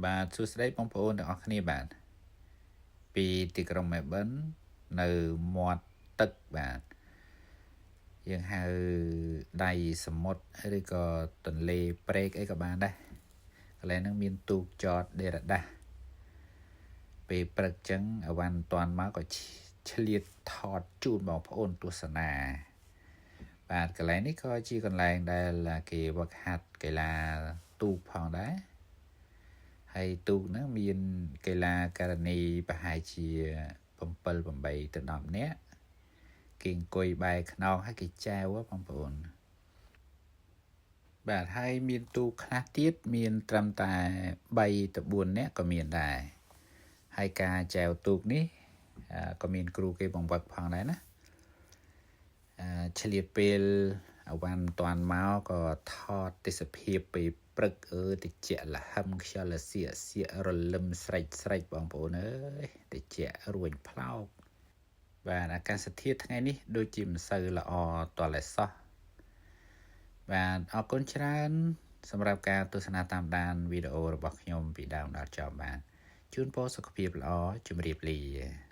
បាទសួស្តីបងប្អូនទាំងអស់គ្នាបាទពីទីក្រុងមែលប៊ននៅមាត់ទឹកបាទយើងហៅដៃសមុទ្រឬក៏ទន្លេព្រែកអីក៏បានដែរកន្លែងហ្នឹងមានទូកចតដេរដាស់ពេលព្រឹកចឹងអវ៉ាន់មិនតាន់មកក៏ឆ្លៀតថតជូនបងប្អូនទស្សនាបាទកន្លែងនេះក៏ជាកន្លែងដែលគេវឹកហាត់កីឡាទូកផងដែរហើយទូកហ្នឹងមានកីឡាករណីប្រហែលជា7 8ទៅ10នាក់គេអង្គុយបែរខ្នងហើយគេចែវបងប្អូនបាទហើយមានទូកខ្លះទៀតមានត្រឹមតែ3ទៅ4នាក់ក៏មានដែរហើយការចែវទូកនេះក៏មានគ្រូគេបង្វឹកផងដែរណាឆ្លៀតពេលអវ៉ាន់មិនតាន់មកក៏ថតទេសភាពពេលព្រឹកតិចលហឹមខ្យល់សៀករលឹមស្រេចបងប្អូនអើយតិចរួញផ្លោកបាទអាកាសធាតុថ្ងៃនេះដូចជាមិនសូវល្អទាល់តែសោះបាទអរគុណច្រើនសម្រាប់ការទស្សនាតាមដានវីដេអូរបស់ខ្ញុំពីដើមដល់ចប់បាទជូនពរសុខភាពល្អជម្រាបលា